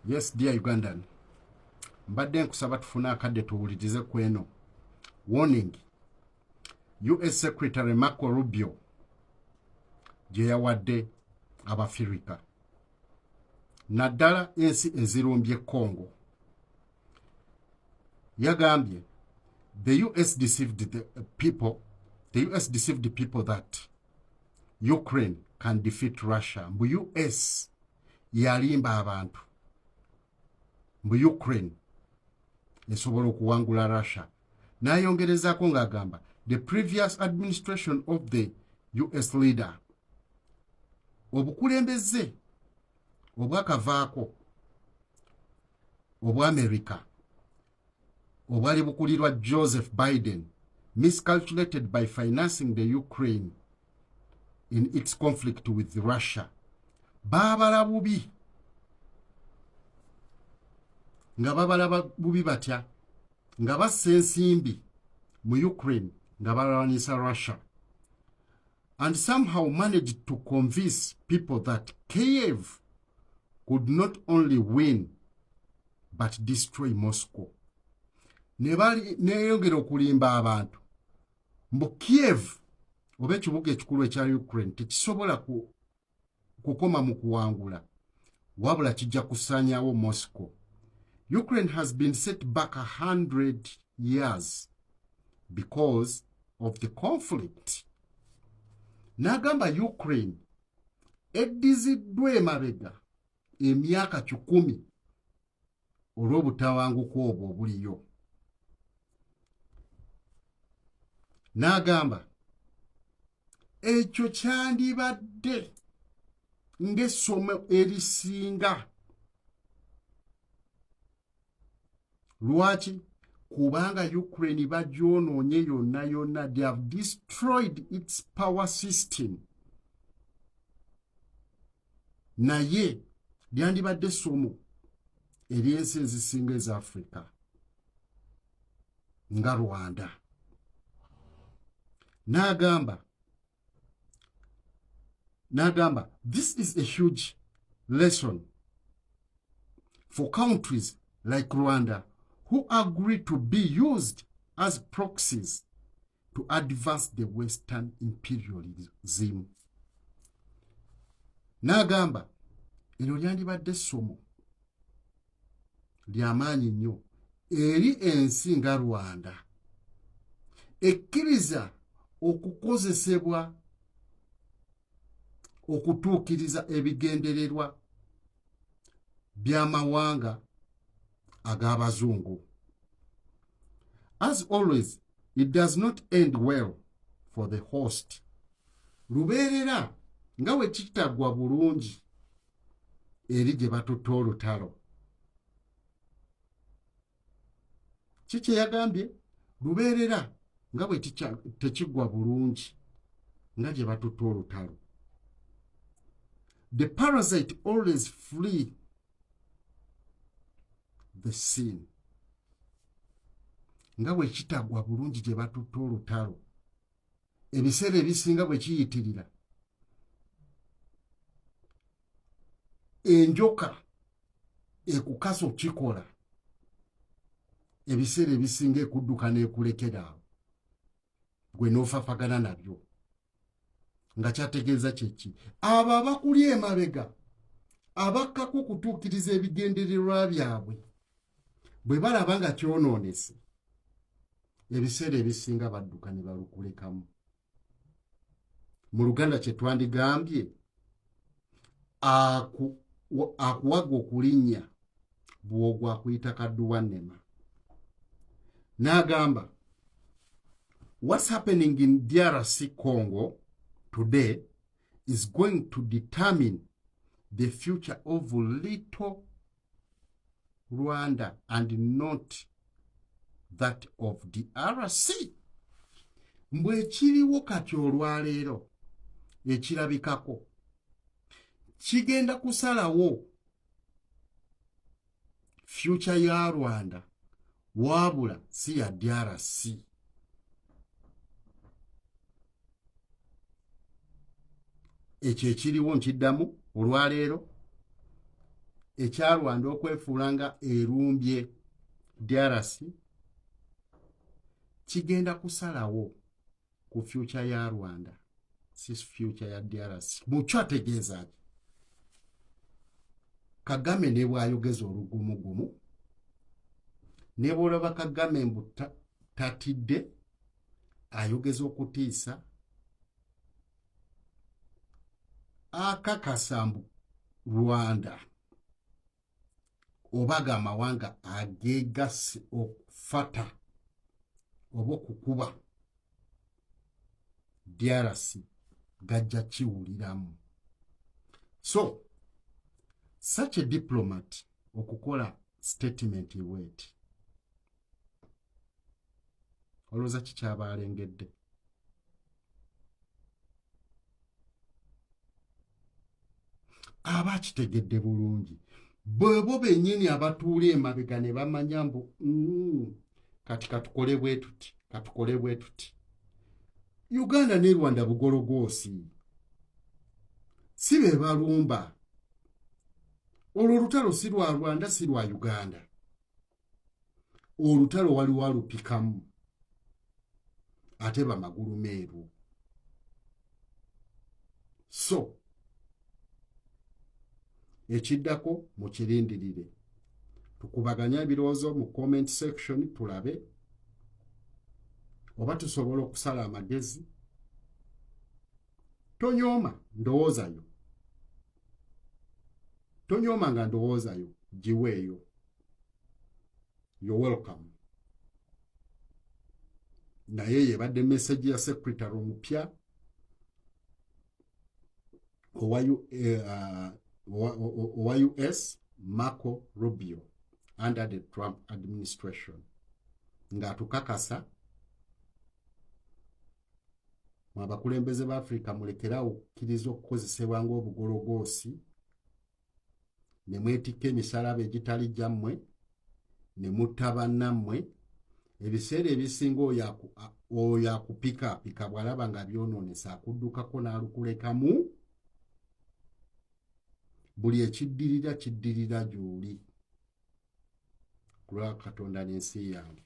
Yes, dear Ugandan. Mbadde nkusaba tufune akadde tuwulirize ku eno. Warning. US Secretary Marco Rubio gye yawadde Abafirika. Naddala ensi ezirumbye Congo. Yagambye the US deceived the people. The US deceived the people that Ukraine can defeat Russia. Mbu US yalimba abantu. Mbu Ukraine esobola okuwangula Russia. N'ayongerezaako ng'agamba the previous administration of the US leader obukulembeze obwakavaako obwa America obwali bukulirwa Joseph Biden miscalculated by financing the Ukraine in its conflict with Russia. Baabala bubi nga babala bubi batya nga bassa ensimbi mu Ukraine nga balwanisa Russia, and somehow managed to convince people that Kiev could not only win but destroy Moscow. Neyongera okulimba abantu mbu Kiev oba ekibuga ekikulu ekya Ukraine tekisobola kukoma mu kuwangula wabula kijja kusaanyaawo Moscow. Ukraine has been set back 100 years because of the conflict. N'agamba Ukraine eddiziddwa emabega emyaka 10 olw'obutawanguko obwo obuliyo. N'agamba ekyo kyandibadde ng'essomo erisinga. Lwaki? Kubanga Ukraine bagyonoonye yonna yonna. They have destroyed its power system. Naye lyandibadde essomo ery'ensi ezisinga eza Africa nga Rwanda. N'agamba this is a huge lesson for countries like Rwanda who agree to be used as proxies to advance the Western imperialism. N'agamba eryo lyandibadde essomo ly'amaanyi nnyo eri ensi nga Rwanda ekkiriza okukozesebwa okutuukiriza ebigendererwa by'amawanga ag'abazungu. As always, it does not end well for the host. Lubeerera nga bwe kitagwa bulungi eri gye batutte olutalo. Kiki yagambye? Lubeerera nga bwe tekigwa bulungi nga gye batutte olutalo. The parasite always flee the scene. Nga bwe kitagwa bulungi gye batutte olutalo. Ebiseera ebisinga bwe kiyitirira enjoka ekukaso kikola. Ebiseera ebisinga ekudduka n'ekulekera awo gwe n'ofafagana nabyo. Nga kyategeeza kyeki abo abakuli emabega abakkako okutuukiriza ebigendererwa byabwe bwe balaba nga kyonoonese ebiseera ebisinga badduka ne balukulekamu. Mu Luganda kye twandigambye akuwaga okulinnya bw'ogwa akuyita kaddu wannema. N'agamba what's happening in DRC Congo today is going to determine the future of little Rwanda and not that of DRC. Mbwe ekiriwo kati olwaleero ekirabikako kigenda kusalawo future ya Rwanda wabula si ya DRC. Ekyo ekiriwo nkiddamu olwaleero ekyarwanda okwefuulanga erumbye DRC kigenda kusalawo ku future ya Rwanda, si future ya DRC. Mukyo ategeeza Kagame ne bwayogeza olugumugumu, ne bwolaba Kagame mbu tatidde ayogeza okutiisa, akakasa mbu Rwanda obaga amawanga ageegase okufata oba okukuba DRC gajja kiwuliramu. So such a diplomat okukola statement wet olowooza kikyabalengedde? Aba kitegedde bulungi. Bwebo bennyini abatuula emabega ne bamanya mbu kati katukole bwe tuti, katukole bwe tuti. Uganda ne Rwanda bugologoosi, si be balumba. Olwo olutalo si lwa Rwanda, si lwa Uganda. Olutalo waliwo walupikamu ate bamagulu meeru. So ekiddako mukirindirire, tukubaganya ebirowoozo mu comment section tulabe oba tusobola okusala amagezi. Tonyooma ndowoozayo, tonyooma nga ndowoozayo giweeyo. You're welcome. Naye yebadde message ya secretary omupya owa US Marco Rubio under the Trump administration, nga tukakasa abakulembeze ba Africa mulekerawo okukkiriza okukozesebwa ng'obugologoosi, ne mwetikka emisalaba egitali gyammwe, ne mutta bannammwe. Ebiseera ebisinga oyo akupika bw'alaba nga byonoonesa akuddukako n'alukulekamu. Buli ekiddirira kiddirira gy'oli. Kulwa Katonda n'ensi yange.